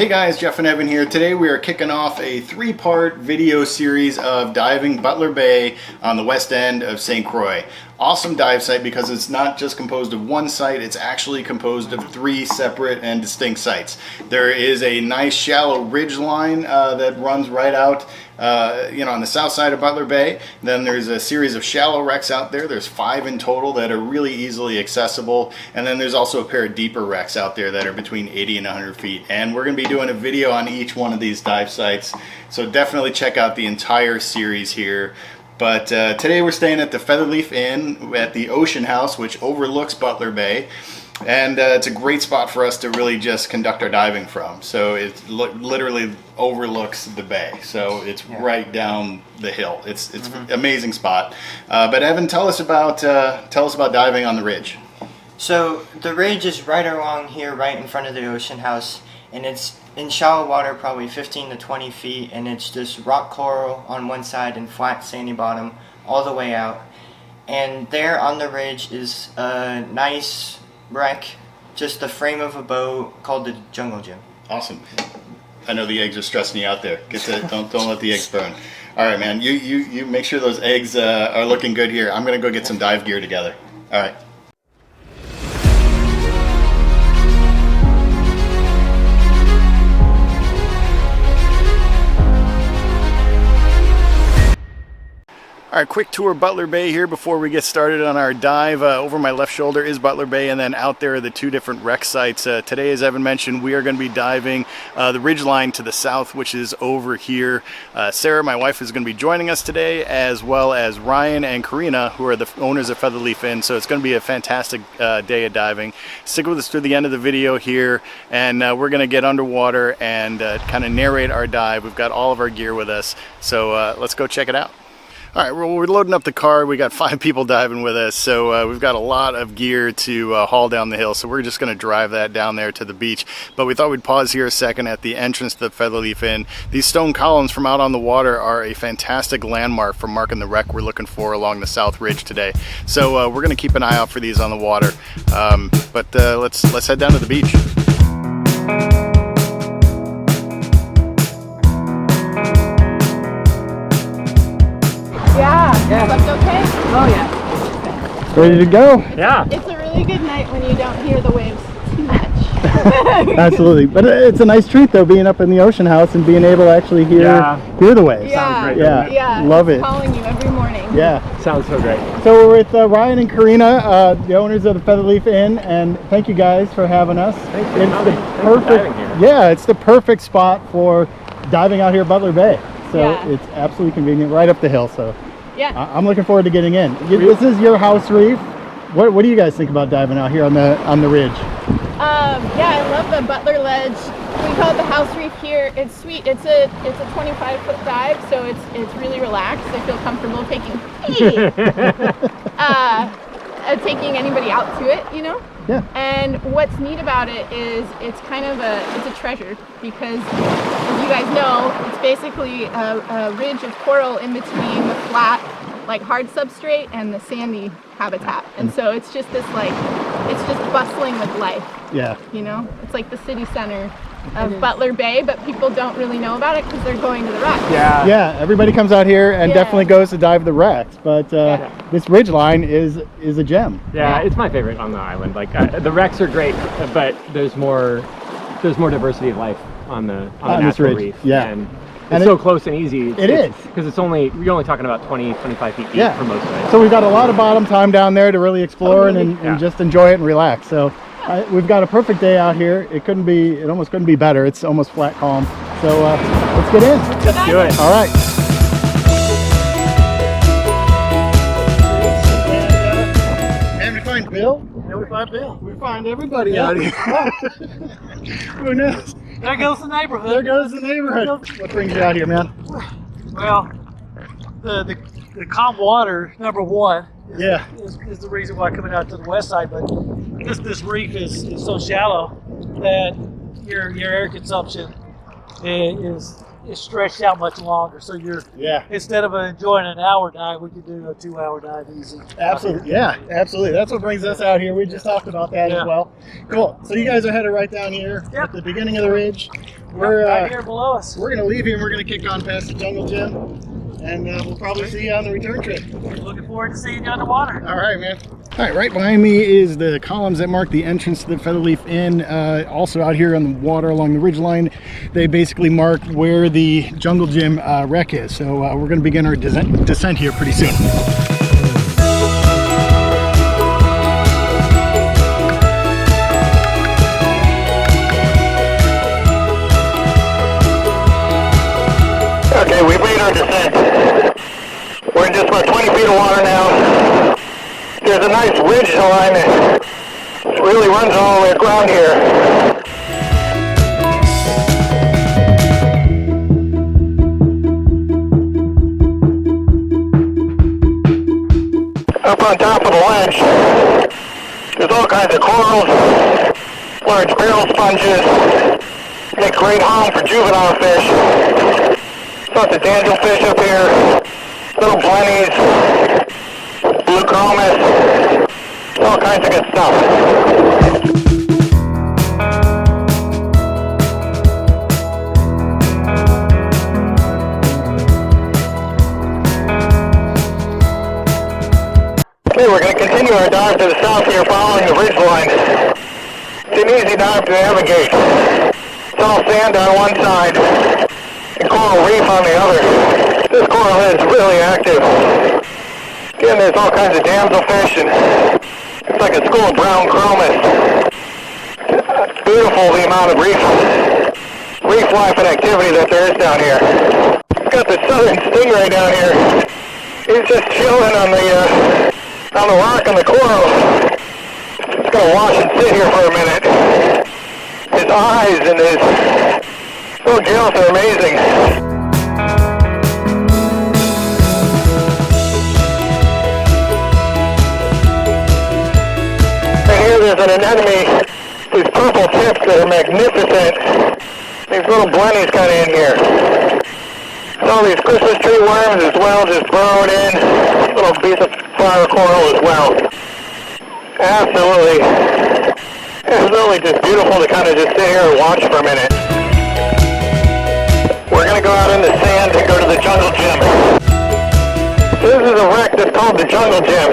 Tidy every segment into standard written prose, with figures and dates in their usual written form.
Hey guys, Jeff and Evan here. Today we are kicking off a three-part video series of diving Butler Bay on the west end of St. Croix. Awesome dive site because it's not just composed of one site, it's actually composed of three separate and distinct sites. There is a nice shallow ridge line that runs right out on the south side of Butler Bay. Then there's a series of shallow wrecks out there. There's 5 in total that are really easily accessible. And then there's also a pair of deeper wrecks out there that are between 80 and 100 feet. And we're going to be doing a video on each one of these dive sites. So definitely check out the entire series here. But today we're staying at the Featherleaf Inn at the Ocean House, which overlooks Butler Bay. And it's a great spot for us to really just conduct our diving from. So it literally overlooks the bay. So it's right down the hill. It's amazing spot. But Evan, tell us about diving on the ridge. So the ridge is right along here, right in front of the Ocean House, and it's in shallow water, probably 15 to 20 feet, and it's just rock coral on one side and flat sandy bottom all the way out. And there on the ridge is a nice wreck, just the frame of a boat called the Jungle Gym. Awesome. I know the eggs are stressing you out there. Don't let the eggs burn. All right, man. You make sure those eggs are looking good here. I'm gonna go get some dive gear together. All right. All right, quick tour of Butler Bay here before we get started on our dive. Over my left shoulder is Butler Bay, and then out there are the 2 different wreck sites. Today, as Evan mentioned, we are going to be diving the ridge line to the south, which is over here. Sara, my wife, is going to be joining us today, as well as Ryan and Corina, who are the owners of Featherleaf Inn. So it's going to be a fantastic day of diving. Stick with us through the end of the video here, and we're going to get underwater and kind of narrate our dive. We've got all of our gear with us, so let's go check it out. All right, well, we're loading up the car. We got 5 people diving with us, so we've got a lot of gear to haul down the hill, so we're just going to drive that down there to the beach. But we thought we'd pause here a second at the entrance to the Featherleaf Inn. These stone columns from out on the water are a fantastic landmark for marking the wreck we're looking for along the south ridge today. So we're going to keep an eye out for these on the water. But let's head down to the beach. Yeah. Slept okay? Oh yeah. Ready to go? Yeah. It's a really good night when you don't hear the waves too much. Absolutely. But it's a nice treat though, being up in the Ocean House and being able to actually hear the waves. Yeah. Sounds great. Yeah. Love it. Calling you every morning. Yeah. Sounds so great. So we're with Ryan and Corina, the owners of the Featherleaf Inn, and thank you guys for having us. It's the perfect spot for diving out here at Butler Bay. So it's absolutely convenient, right up the hill. So I'm looking forward to getting in. This is your house reef. What do you guys think about diving out here on the ridge? I love the Butler Ledge. We call it the house reef here. It's sweet. It's a 25-foot dive, so it's really relaxed. I feel comfortable taking anybody out to it, you know. Yeah. And what's neat about it is it's a treasure because, as you guys know, it's basically a ridge of coral in between the flat, like hard substrate and the sandy habitat. And so it's just this it's just bustling with life. Yeah. You know, it's like the city center of Butler Bay, but people don't really know about it because they're going to the wrecks. Yeah, everybody comes out here and definitely goes to dive the wrecks, but this ridge line is a gem. Yeah, it's my favorite on the island. Like the wrecks are great, but there's more diversity of life on the natural reef. Yeah. And it's so close and easy. It is. Because you're only talking about 20-25 feet deep for most of it. So we've got a lot of bottom time down there to really explore and just enjoy it and relax. So we've got a perfect day out here. It almost couldn't be better. It's almost flat calm. So let's get in. Let's do it. All right. And we find Bill. Yeah, we find Bill. We find everybody out here. Who knows? There goes the neighborhood. There goes the neighborhood. What brings you out here, man? Well, the calm water, number one, is the reason why coming out to the west side. But this reef is so shallow that your air consumption is is stretched out much longer. So you're instead of enjoying an hour dive, we could do a 2-hour dive easy. Absolutely, yeah, absolutely. That's what brings us out here. We just talked about that as well. Cool. So you guys are headed right down here at the beginning of the ridge. We're right here below us. We're gonna leave here and we're gonna kick on past the jungle gym, and we'll probably see you on the return trip. Looking forward to seeing you underwater. All right, man. All right, right behind me is the columns that mark the entrance to the Featherleaf Inn. Also out here on the water along the ridgeline, they basically mark where the jungle gym wreck is. So we're going to begin our descent here pretty soon. Okay, we've made our descent. We're in just about 20 feet of water now. There's a nice ridge line that really runs all the way around here. Up on top of the ledge, there's all kinds of corals, large barrel sponges, make a great home for juvenile fish. Lots of dangelfish up here, little blennies, blue chromis, all kinds of good stuff. Okay, we're going to continue our dive to the south here following the ridge line. It's an easy dive to navigate. It's all sand on one side and coral reef on the other. This coral head is really active. Again, there's all kinds of damselfish, and it's like a school of brown chromis. Beautiful the amount of reef life and activity that there is down here. Got the southern stingray down here. He's just chilling on the rock on the coral. Just gonna watch and sit here for a minute. His eyes and his little gills are amazing. There's an anemone, these purple tips that are magnificent. These little blennies kind of in here. All these Christmas tree worms as well, just burrowed in. Little piece of flower coral as well. Absolutely just beautiful to kind of just sit here and watch for a minute. We're going to go out in the sand and go to the jungle gym. This is a wreck that's called the jungle gym.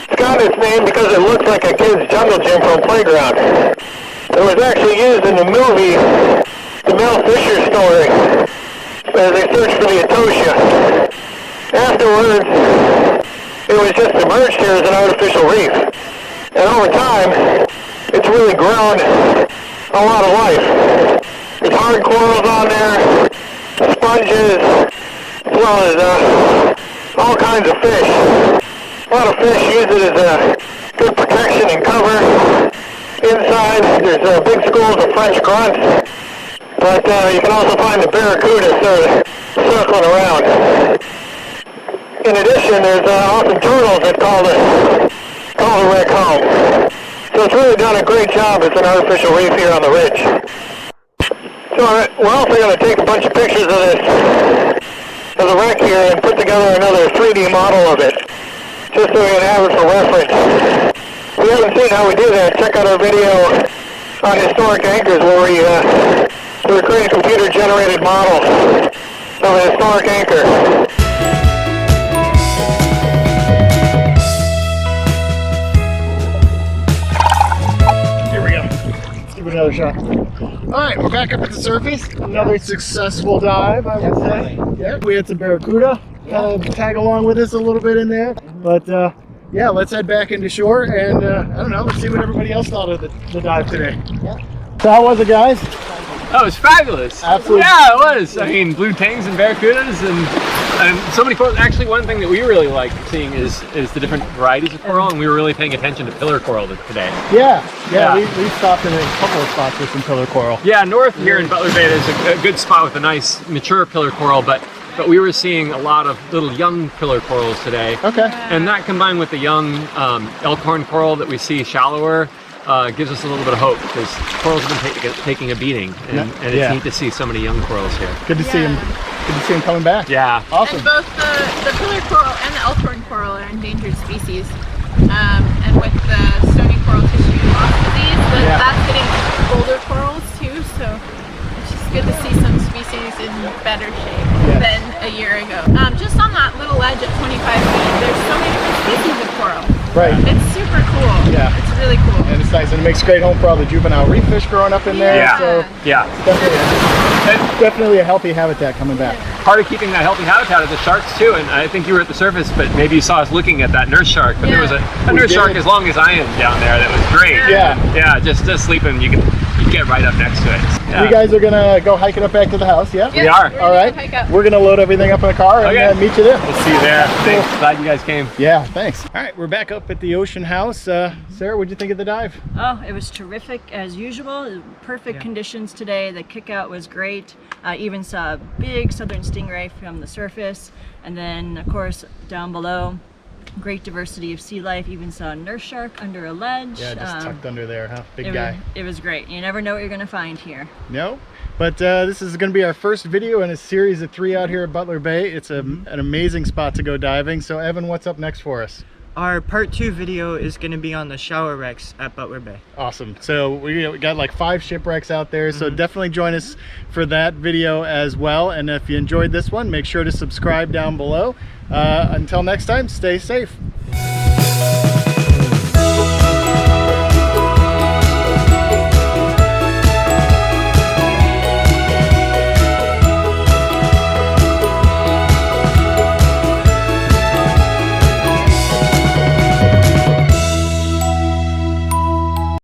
It's got its name because it looks like a kid's jungle gym from a playground. It was actually used in the movie, the Mel Fisher Story, as they searched for the Atocha. Afterwards, it was just submerged here as an artificial reef. And over time, it's really grown a lot of life. There's hard corals on there, sponges, as well as all kinds of fish. A lot of fish use it as a good protection and cover. Inside, there's big schools of French grunts, but you can also find the barracuda sort of circling around. In addition, there's awesome turtles that call the wreck home. So it's really done a great job as an artificial reef here on the ridge. So we're also going to take a bunch of pictures of the wreck here and put together another 3D model of it, just so we can have it for reference. If you haven't seen how we do that, check out our video on historic anchors where we create a computer-generated model of a historic anchor. Here we go. Let's give it another shot. All right, we're back up at the surface. Another successful dive, I would say. Yeah, we had some barracuda tag along with us a little bit in there, but yeah, let's head back into shore and I don't know, let's see what everybody else thought of the dive today. Yeah. So how was it, guys? Oh, it was fabulous. Absolutely. Yeah, it was. I mean, blue tangs and barracudas and so many corals. Actually, one thing that we really like seeing is the different varieties of coral, and we were really paying attention to pillar coral today. Yeah. We stopped in a couple of spots with some pillar coral. Yeah, north here in Butler Bay, there's a good spot with a nice mature pillar coral, but we were seeing a lot of little young pillar corals today. Okay. And that combined with the young elkhorn coral that we see shallower, gives us a little bit of hope because corals have been taking a beating, and it's neat to see so many young corals here. Good to see them. Good to see them coming back. Yeah. Awesome. And both the pillar coral and the elkhorn coral are endangered species. And with the stony coral tissue loss disease, that's hitting older corals too. So it's just good to see some species in better shape than a year ago. Just on that little ledge at 25 feet, there's so many different species of coral. Right. It's super cool. Yeah. It's really cool. And it's nice, and it makes a great home for all the juvenile reef fish growing up in there. Yeah. So definitely a healthy habitat coming back. Part of keeping that healthy habitat is the sharks too, and I think you were at the surface, but maybe you saw us looking at that nurse shark. But there was a nurse shark as long as I am down there. That was great. Yeah. Just sleeping, you get right up next to it. Yeah. You guys are gonna go hiking up back to the house, yeah? We are. All right. We're gonna load everything up in the car and meet you there. We'll see you there. Thanks. Glad you guys came. Yeah, thanks. All right, we're back up at the Ocean House. Sarah, what'd you think of the dive? Oh, it was terrific as usual. Perfect conditions today. The kick out was great. Even saw a big southern stingray from the surface, and then of course down below, great diversity of sea life. Even saw a nurse shark under a ledge. Yeah, just tucked under there, huh? Big guy. It was great. You never know what you're going to find here. No, but this is going to be our first video in a series of 3 out here at Butler Bay. It's an amazing spot to go diving. So Evan, what's up next for us? Our part 2 video is going to be on the shower wrecks at Butler Bay. Awesome. So we got like 5 shipwrecks out there, so definitely join us for that video as well. And if you enjoyed this one, make sure to subscribe down below. Until next time, stay safe.